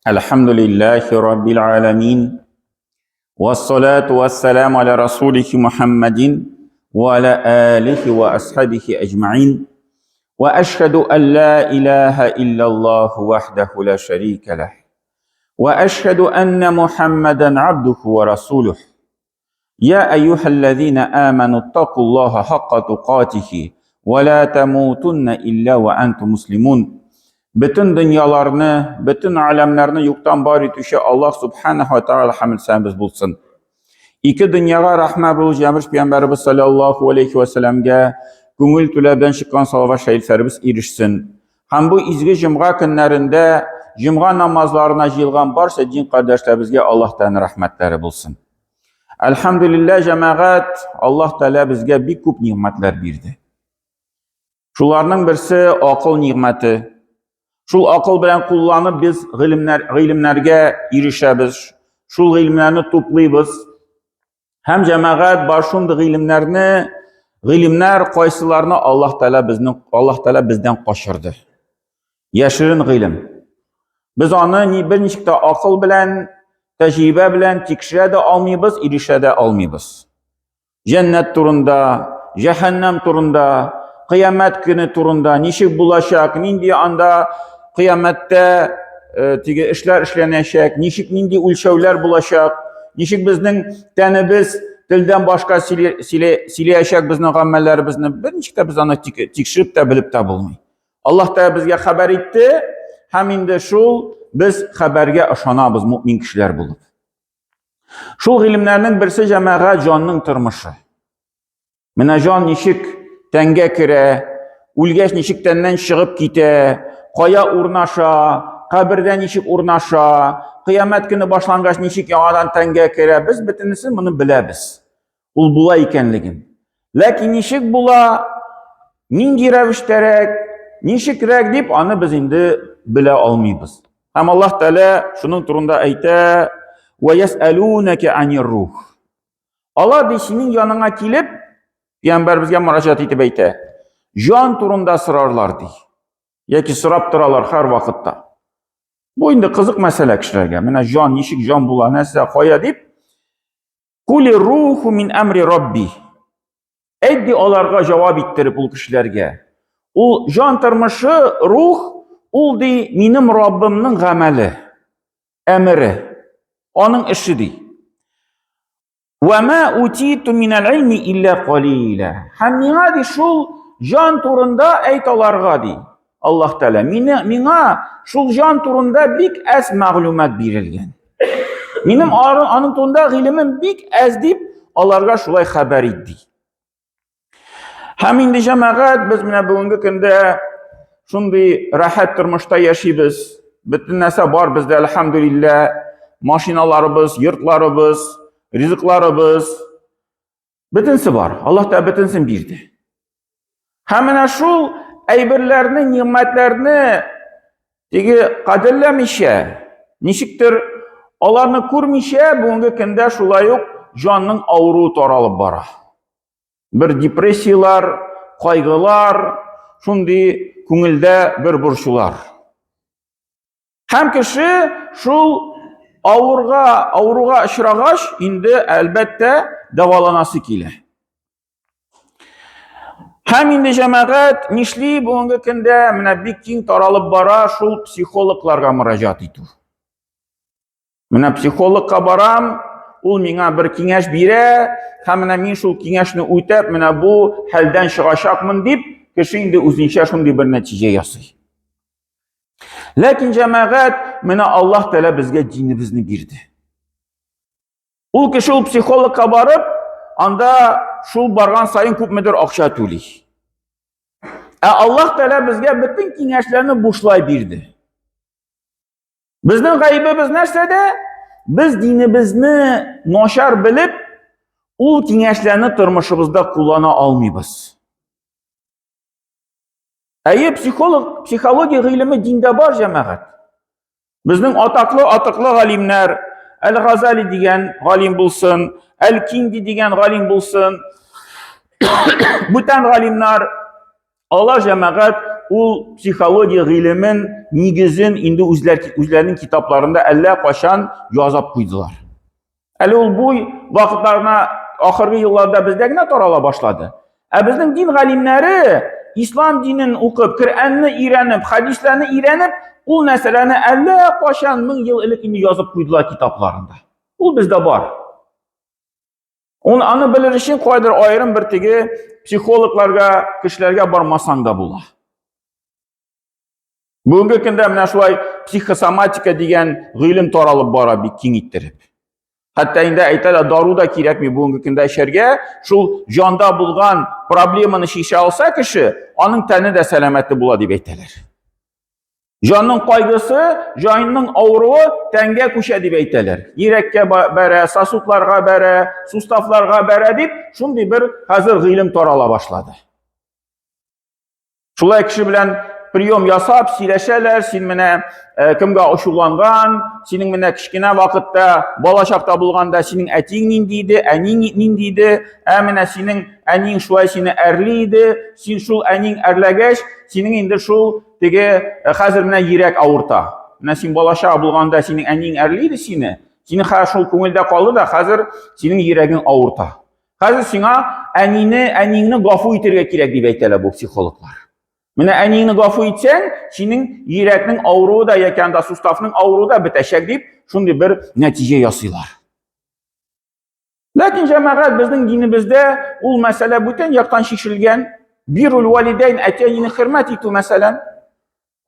Elhamdülillahi Rabbil alemin. Vessalatu vesselamu ala Rasulih Muhammedin ve ala alihi ve ashabihi ecma'in. Ve eşhedü en la ilahe illallah vahdehu la şerike leh. Ve eşhedü enne Muhammeden abduhu ve rasuluh. Ya eyyühellezine amenuttakullaha hakka tukatihi ve la temutunne illa ve entum muslimun. Bütün dünyalarını, bütün alemlerini yoktan var etüşe Allah subhanahu ve ta'ala hamd sənimiz bulsun. İki dünyaya rahmet bulacağımız Peygamberimiz sallallahu aleyhi ve sellem'e gönül tüləbdən şıqqan salavat şəhidlərimiz erişsin. Hem bu izgi cümğa günlərində cümğa namazlarına jilğan barsa din kardeşlərimizə Allah Teala rahmetleri bulsun. Elhamdülillah cemaat Allah Teala bizə bir küp nimetler verdi. Şularının birisi akıl nimeti. Şul akıl bilen kullanıp biz ilimlerge erişebiz. Şul ilimlerini toplayız. Hem cemaat başında ilimler kayısılarını Allah Teala bizden kaçırdı. Yaşırın ilim. Biz onu bir neçikte akıl bilen, tecrübe bilen tekşire de almayız, erişe de almayız. Cennet turunda, cehennem turunda, kıyamet günü turunda, nişik bulaşak, nindi anda kıyamette işler işlenecek, nişik nindi ölçevler bulaşak, nişik bizden tenimiz dilden başka sileyecek bizden amellerimizni bir neçikte biz onu tekşirip de bilip de bulmayız. Allah da bizge haber etti, hem indi şul biz haberge aşanabız mümin kişiler bulup. Şul ilimlerinin birisi cemaat canının tırmışı. Mine can nişik tenge kire, ulgeç nişik tenden çıkıp gite, kaya urnaşa, kabirden nişik urnaşa, kıyamet günü başlangaç nişik yağadan tenge kire, biz bitinisi bunu bilebiz. Ul bula ikenligin. Lakin nişik bula, nindi revişterek, nişik rek deyip anı biz indi bile almayız. Hem Allah Teala şunun turunda ayta ve yes'alûneke anir-ruh. Allah dişinin yanına kilip Peygamber bizge müracaat etip ayta. Can turunda sırarlar dey. Yeki sırap duralar her vakitte. Bu indi kızık mesele kişilerge. Mine can, nişik can bula, nese koya deyip Kuli ruhu min emri Rabbi. Eddi olarga cevap ettirip ul kişilerge. O can tırmışı ruh ul dey minim Rabbimnin gameli, emri, onun işi dey. وَمَا اُتِيتُ مِنَ الْعِلْمِ اِلَّا قَلِيلًا. Hem mina dey şul can turunda eytalarga dey. Allah Teala mina şul can turunda bik az mağlumat berilgen. Minim anın turunda ilimim bik az deyip onlarga şulay haber etdi. Hem indi cemaat biz mina bugünkü günde şunday rahat turmuşta yaşayız. Bütün nese var bizde elhamdülillah. Maşinalarımız, yurtlarımız, riziklarımız, bütünsi var. Allah da bütünsin birdi. Hemen şu eybirlerini, nimetlerini kadirlemişe, nişiktir, onlarını kurmişe, bugünkü günde şulay yok, canının ağrığı taralıp bara. Bir depresiyalar, kaygılar, şundi künülde bir burşular. Hem kişi şu Avruğa ışırağaş indi elbette davalanası kile. Hem indi cemaat nişli bugünkü günde mine bir king taralıp bara şul psikologlarga müracaat etu. Mine psikologga baram, ul mine bir kengeş bire, hem mine min şul kengeşini uytep mine bu halden çıkaşakmın deyip kişi indi uzunca şundi bir netice yasıy. Lakin cemaat mine Allah Teala bizge dinimizni birdi. Ul kişi ul psikologga barıp anda şul bargan sayın köpmedir akşa tuli. Allah Teala bizge bütün kengeşlerini boşlay birdi. Bizden gaybimiz nersede biz dinimizni noşar bilip ul kengeşlerini turmuşumuzda kullana almayız. Psixologiya ilimi dinde var cemaat. Bizning atıqlı alimler, El-Gazali degan alim bulsun, El-Kindi degan alim bulsun. Bütün alimler Allah cemaat ул психология гыйлемен нигезен инде үзләренең китапларында әллә кашан язып куйдылар. Әле ул бу вакытларына ахыргы елларда бездә генә тарала башлады. Ә безнең дин галимнәре ислам динен укып, Коръәнне өйрәнеп, хадисләрне өйрәнеп, ул мәсьәләне әллә кашан 1000 ел элек инде язып куйдылар китапларында. Ул бездә бар. Аны белер өчен кайдыр аерым бер теге психологларга, кешеләргә бармасаң да була. Бүгенге көндә менә шулай психосоматика дигән гыйлем таралып бара бик киң иттереп. Хәтта инде әйтәләр, дару да кирәкми бүгенге көндә эшәргә, шул җанда булган проблеманы шиша алса кеше, аның тәне дә сәламәтле була дип әйтәләр. Җанның кайгысы, җанның авыруы тәнгә күчә дип әйтәләр. Йөрәккә бәрә, сосудларга бәрә, суставларга бәрә дип, шундый бер хәзер гыйлем тарала башлады. Шулай кеше белән прием ясап, сөйләшәләр, син менә кемгә ачуланган, синең менә кичкенә вакытта, бала чакта булганда синең әтиң нинди иде, әниң нинди иде, менә синең әниң шулай сине әрли иде, син шул әниң әрләгәч, синең инде шул теге хәзер менә йөрәк авырта. Менә син бала чак булганда синең әниң әрли иде сине, синең хәзер шул күңелдә калды да, хәзер синең йөрәгең авырта. Хәзер сиңа әниңне гафу итәргә кирәк дип әйтәләр бу психологлар. Менә әниңне гафу итсәң, синең йөрәкнең авыруы да, яки анда суставның авыруы да бетәчәк дип, шундый бер нәтиҗә ясыйлар. Ләкин җәмәгать безнең динебездә ул мәсьәлә бүтән яктан шишелгән. Бирул валидәйн, әти-әнине хөрмәт итү мәсәлән.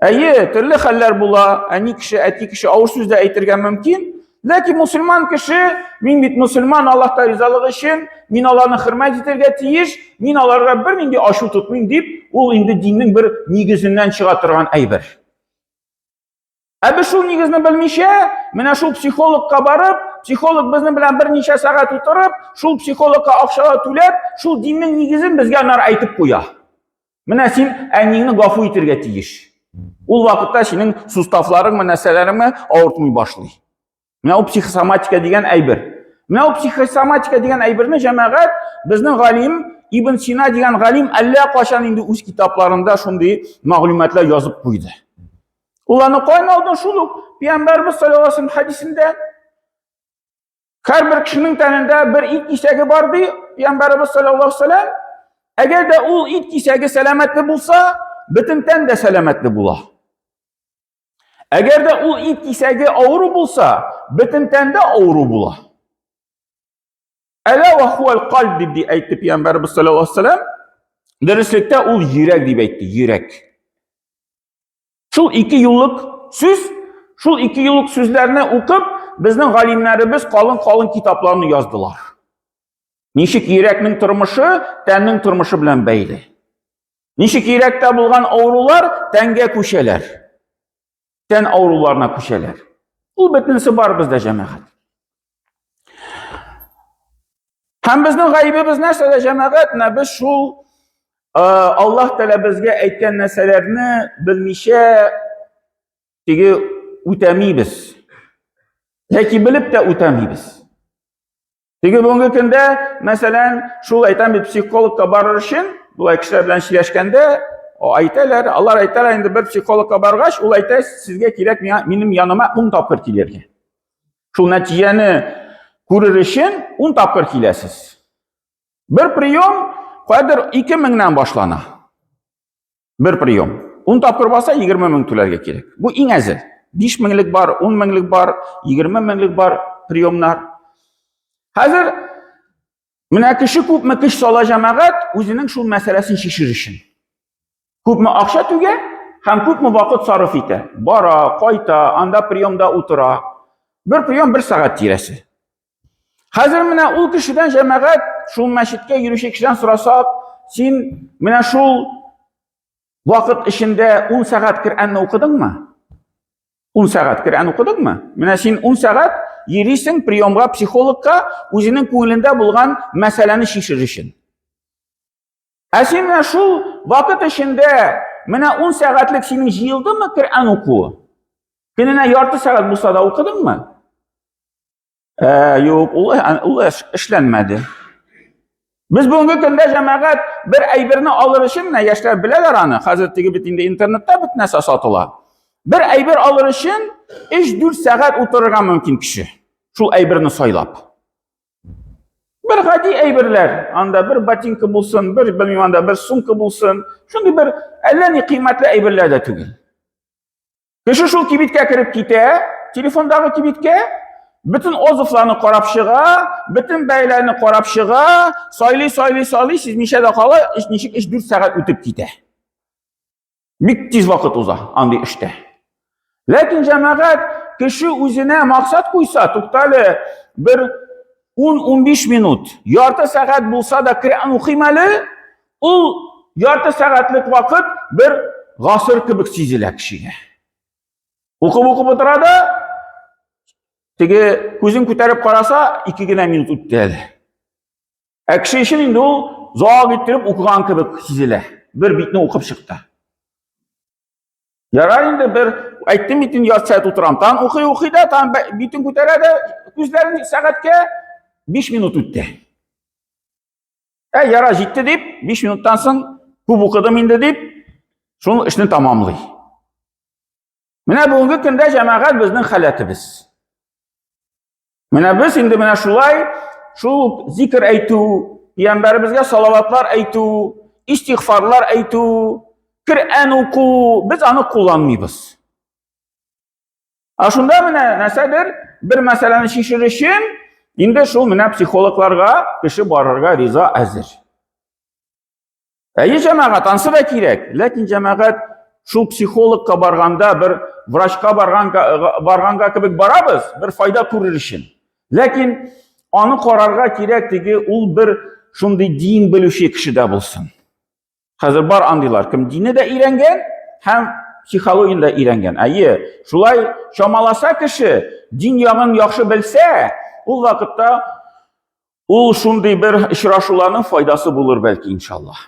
Әйе, төрле хәлләр була, әти кеше авыр сүз дә әйтергә мөмкин. Ләкин мусульман кеше, мин бит мусульман, Аллаһта ризалыгы өчен, мин аларны хөрмәт итәргә тиеш, мин аларга бернинди ачу тотмыйм дип, ул инде диннең бер нигезеннән чыга торган әйбер. Ә без шул нигезне белмичә, менә шул психологка барып, психолог безнең белән берничә сәгать утырып, шул психологка акча түләп, шул диннең нигезен безгә нар әйтеп куя. Менә син әниңне гафу итәргә тиеш. Ул вакытта синең суставларың, мәсьәләләрең авыртмый башлый. Менә ул психосоматика дигән әйбер. Менә ул психосоматика дигән әйберне җәмәгать безнең галим Ибн Сина дигән галим әллә кашан инде үз китапларында шундый мәгълүматлар язып куйды. Ул аны кайналды шул ук Пәйгамбәрбез саллаллаһу алейһи ва саллям хадисендә. Һәрбер кешенең тәнендә бер ит кисәге бар ди, Пәйгамбәрбез саллаллаһу алейһи ва саллям. Әгәр дә ул ит кисәге сәламәтле булса, бөтен тән дә сәламәтле була. Әгәр дә ул ит кисәге авыру булса, бөтен тән дә авыру була. Әлә ва хуал калб дип әйтте Пәйгамбәрбез саллаллаһу алейһи ва саллям. Дөреслектә ул йөрәк дип әйтте, йөрәк. Шул 2 юллык сүз, шул 2 юллык сүзләрне укып, безнең галимнәребез калын китапларны яздылар. Ничек йөрәкнең тормышы, тәннең тормышы белән бәйле. Ничек йөрәктә булган авырулар тәнгә күчәләр. Тән авыруларына күчәләр. Ул бөтенсе бар бездә җәмәгать. Һәм безнең гаибебез нәрсәдә җәмәгать? Без шул Аллаһ Тәгалә безгә әйткән нәрсәләрне белмичә теге үтәмибез. Яки белеп тә үтәмибез. Теге бүгенге көндә, мәсәлән, шул әйтәм бит психологка барыр өчен, булай кешеләр белән сөйләшкәндә, әйтәләр, алар әйтәләр инде бер психологка баргач, ул әйтә, сезгә кирәк минем яныма 10 тапкыр килергә. Шул нәтиҗәне күрер өчен 10 тапкыр киләсез. Бер прием кадәр 2000-нән башлана. Бер прием. 10 тапкыр баса 20 мең түләргә кирәк. Бу иң әзе. 5 меңлек бар, 10 меңлек бар, 20 меңлек бар приемнар. Хәзер менә кеше күпме көч сала җәмәгать үзенең шул мәсьәләсен шишер өчен. Күпме акча түгә һәм күпме вакыт сарыф итә. Бара, кайта, анда приемда утыра. Бер прием 1 сәгать тирәсе. Хәзер менә ул кешедән җәмәгать шул мәчеткә йөрүче кешедән сорасак, син менә шул вакыт эчендә 10 сәгать Коръәнне укыдыңмы? 10 сәгать Коръән укыдыңмы? Менә син 10 сәгать йөрисең приемга, психологка үзенең күңелендә булган мәсьәләне шишер өчен. Ә син менә шул вакыт эчендә менә 10 сәгатьлек синең җыелдымы Коръән укуы? Көненә ярты сәгать булса да укыдыңмы? Юк, ул эшләнмәде. Biz bugungi kunda jamoat bir aybirni olishni yoshlar bilalar ani. Hozirgi bitinde internetda bit narsa sotilar. Bir aybir olishni 3-4 soat o'tirgan mumkin kishi. Shu aybirni soylab. Bir hadi aybirlar, anda bir botinka bo'lsin, bir bilmayman bir sumka bo'lsin, shunday bir allani qiymatli aybirlarda tugil. Kishi shu kibitga kirib ketadi, telefondagi kibitga bütün ozuflarni qarab shiga, bütün baylarni qarab shiga, soyli siz nishada qala, nishik 4 soat o'tib ketadi. Bik tez vaqt o'za, andi ishda. Lekin jamoat kishi o'zine maqsad qo'ysa, to'xtali bir 10-15 minut, yarım saat bo'lsa da Qur'on o'qiymali, u yarım saatlik vaqt bir g'asr kabi seziladi kishiga. O'qib o'tiradi, tege ko'zini ko'tarib qarasa 2 minut o'tdi. Kishi ishini endi u zoq ettirib o'qigan kabi seziladi. Bir bitni o'qib chiqdi. Yarar endi bir aytdim bitin yarım saat o'tiram. Tan o'qiyda, tan bitin ko'taradi, ko'zlarini soatga 5 minut o'tdi. Yarar yetdi deb 5 minutdan so'ng ko'p o'qidim endi deb shuni ishni tamomlaydi. Mana bugungi kunda jamoat bizning holatimiz. Mana biz endi mana shulay shu zikr aytuv, payg'ambarimizga salovatlar aytuv, istig'forlar aytuv, Qur'on o'quv, biz uni qo'llanmaymiz. Shunda mana nasadir bir masalani shishirishim, endi shu mana psixologlarga kishi borarga rizo azir. Jamoat ansa da kerak, lekin jamoat shu psixologga borganda bir vrachga borganga kibik boramiz, bir foyda ko'rish uchun. Lekin onu qararga kerakligi ul bir shunday din biluvchi kishida bo'lsin. Hozir bor andilar, kim dinni de öğrengen, hem psixologiyani da öğrengen. Şulay shamalasa kishi din yog'ini yaxshi bilsa, u vaqtda u shunday bir uchrashuvlarning foydasi bo'lur belki inshaalloh.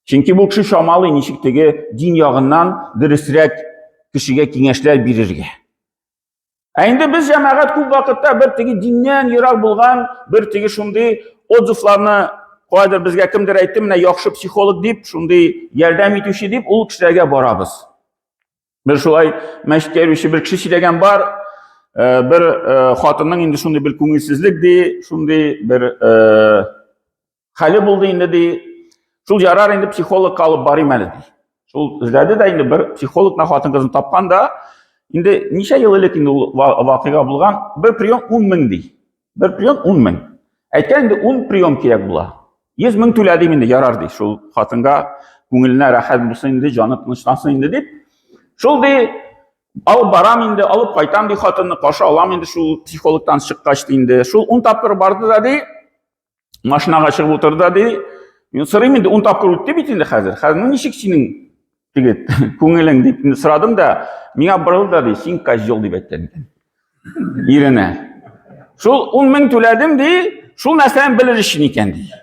Chunki bu kishi shamali nishikdagi din yog'idan diristrak kishiga kengashlar berirga. Endi biz jamoat ko'p vaqtda bir tigi dindan yiroq bo'lgan, bir tigi shunday o'ziflarni qo'ydir bizga kimdir aytdi, mana yaxshi psixolog deb, shunday yordam etuvchi deb u kishilarga boramiz. Bir shulay masjidga yuruvchi bir kishi ishlagan bor, bir xotinning endi shunday bir ko'ngilsizlikdi, shunday bir hali bo'ldi endi de, shul yarar endi psixologga olib borayman dedi. Shul izladi da endi bir psixologni xotin qizni topganda, endi necha yil ilk endi voqea bo'lgan, bir priyom 10 ming deydi. Bir priyom 10 ming. Aytgan endi 10 priyom kerak bo'lar. 100 ming to'ladim endi yarar deydi. Shul xotinga ko'ngilni rahat bo'lsin endi, joni tinchlansin endi deb. Shul de olib boram endi, olib qaytam deydi, xotinni qarshi olam endi shu psixologdan chiqqach endi. Shul 10 topqir bordi da deydi. Mashinaga chiqib o'tirdi da deydi. Men so'rayman endi 10 topqir o'tdi bit endi hozir. Hozir nechik sening tegit ko'ngling deb so'radim da, menga burildi deydi, sen kajjol deb aytgan ekan. Yerine. Shul 10 ming to'ladim deydi, shu narsani bilirishing ekan deydi.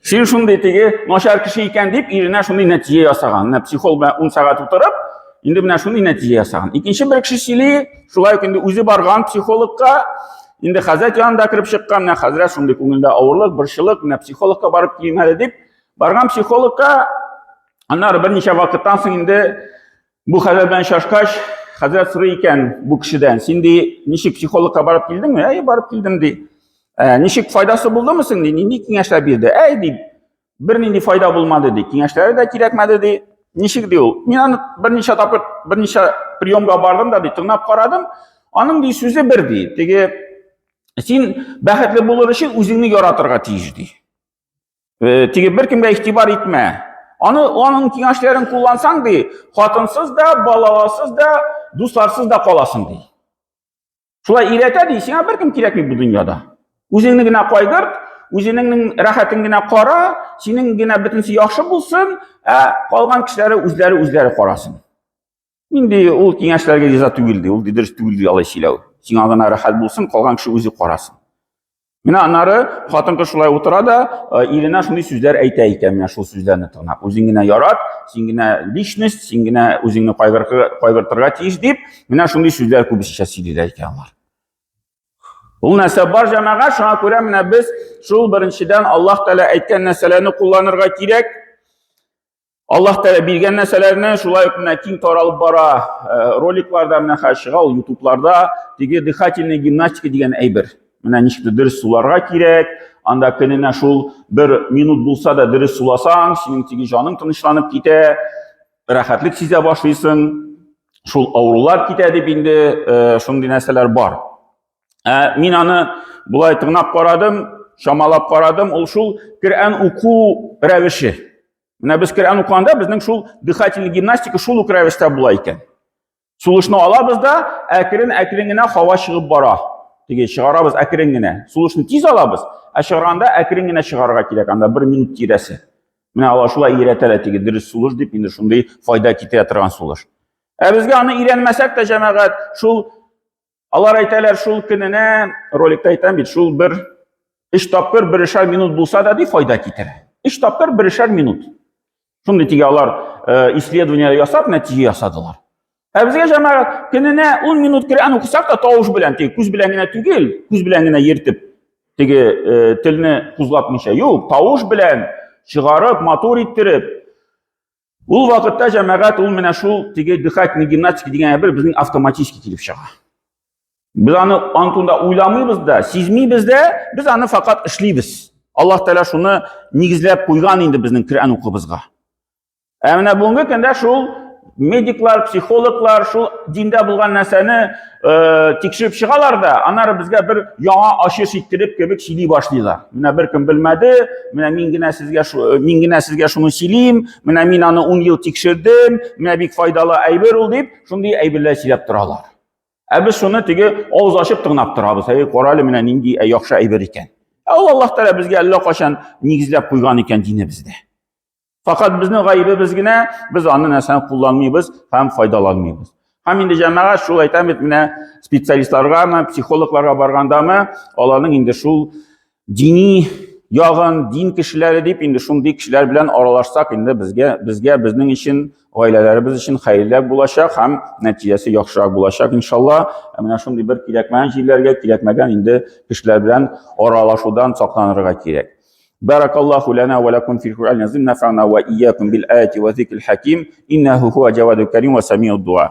Sen shunday tegi noshar kishi ekan deb yerine shunday natija yasagan. Psixolog bilan 10 soat o'tirib, endi mana shunday natija yasagan. Ikkinchi bir kishi shulay endi o'zi borgan psixologga, endi hazrat yonida kirib chiqqan, hazrat shunday ko'ngilda og'irlik, bir shilik, psixologga borib kelmadi deb borgan psixologga anlar bir necha vaqtdan so'ng endi bu hazrat bilan shoshqash, hazrat so'ray ekan bu kishidan, sen de nechik psixologga borib keldingmi? Borib keldim deydi. Nechik foydasi bo'ldimi sen deydi? Nechik kengashlar berdi? Deydi. Bir nechik foyda bo'lmadi deydi. Kengashlari da kerakmadi deydi. Nechik deydi? Men bir necha topib, bir necha priyomga bordim da deydi, tingab qaradim. Onun deydi so'zi bir deydi. Tegi sen baxtli bo'lish uchun o'zingni yaratirga tegish deydi. Tegi bir kimga e'tibor etma. Onun kengashlarini kullansang deydi, xotinsiz da, balalasiz da, do'stlarsiz da qolasın deydi. Şulay öğretadi, sen bir kim kerakmi bu dunyoda? O'zingnigina qo'ygir, o'zingning rohatingina qora, seninggina bitinsi yaxshi bo'lsin, qolgan kishilar o'zlari qorasin. Endi u kengashlarga jazo tugildi, u didirish tugildi olasizlar. Senagina rohat bo'lsin, qolgan kishi o'zi qorasin. Mana anari xotin-qiz shulay o'tiradi, erina shunday so'zlar aytar ekan, mana shu so'zlarni tingab, o'zingina yarat, sengina lishnost, sengina o'zingni qo'ygirtirga tegish deb, mana shunday so'zlar ko'p ishlasizlar ekanlar. Ул нәрсә бар җәмәгать, шуңа күрә менә без шул беренчедән Аллаһ Тәала әйткән нәрсәләрне кулланырга кирәк. Аллаһ Тәала биргән нәрсәләрне шулай ук менә киң таралып бара. Роликларда менә хәшига, ул YouTube'ларда теге дыхательная гимнастика дигән әйбер. Менә ничек дөрес суларга кирәк. Анда көненә шул 1 минут булса да дөрес суласаң, синең теге җаның тынычланып китә, рәхәтлек сизә башлыйсың. Шул авырулар китә дип инде шундый нәрсәләр бар. Мин аны булай тыңлап карадым, шамалап карадым, ул шул Коръән уку рәвеше. Менә без Коръән укыганда безнең шул дыхательный гимнастика шул ук рәвештә була икән. Сулышны алабыз да, әкрен-әкрен генә һава чыгып бара. Теге чыгарабыз әкрен генә. Сулышны тиз алабыз, чыгарганда әкрен генә чыгарга кирәк, анда 1 минут тирәсе. Менә алар шулай өйрәтәләр теге дөрес сулыш дип, инде шундый файда китә торган сулыш. Безгә аны өйрәнмәсәк тә җәмәгать, шул алар әйтәләр, шул көненә, роликта әйтәм бит, шул 3 тапкыр 1,5 минут булса да ди файда китерә. 3 тапкыр 1,5 минут. Шундый теге алар исследование ясап, нәтиҗә ясадылар. Безгә җәмәгать, көненә 10 минут Коръән укысак та тавыш белән, теге күз белән генә түгел, күз белән генә йөртеп, теге телне кузгатмыйча, юк, тавыш белән чыгарып, мотор иттереп. Ул вакытта җәмәгать, ул менә шул теге дыхательный гимнастика дигән әйбер безнең автоматик килеп чыга. Biz аны антында уйламыйбыз да, сизмибез дә, biz аны фақат эшлибез. Аллаһ Тәала шуны нигезләп куйган инде безнең Коръән укыбызга. Менә бүгенге көндә шул медиклар, психологлар шул диндә булган нәрсәне тикшереп чыгалар да, аннары безгә бер яңа ачыш иттереп кебек сөйли башлыйлар. Менә беркем белмәде, менә мин генә сезгә шуны сөйлим, менә мин аны 10 ел тикшердем, менә бик файдалы әйбер ул дип, шундый әйберләр сөйләп торалар. Без шуны теге авыз ачып тыңлап торабыз. Каралы менә нинди яхшы әйбер икән. Аллаһ Тәала безгә әллә качан нигезләп куйган икән динебездә. Фақат безнең гаебебез генә, без аны нәрсәне кулланмыйбыз һәм файдаланмыйбыз. Һәм инде җәмәгать шул әйтәм бит, менә специалистларга, психологларга баргандамы, аларның инде шул дини ягын, дин кешеләре дип, инде шундый кешеләр белән аралашсак, инде безгә безнең өчен, гаиләләребез өчен хәерлерәк булачак һәм нәтиҗәсе яхшырак булачак иншалла. Менә шундый бер кирәкмәгән җирләргә, кирәкмәгән инде кешеләр белән аралашудан сакланырга кирәк. Barakallahu lana wa lakum fil Qur'an azim, nafa'na wa iyyakum bil ayati wa dhikril hakim, innahu huwa jawadul karim wa sami'ud du'a.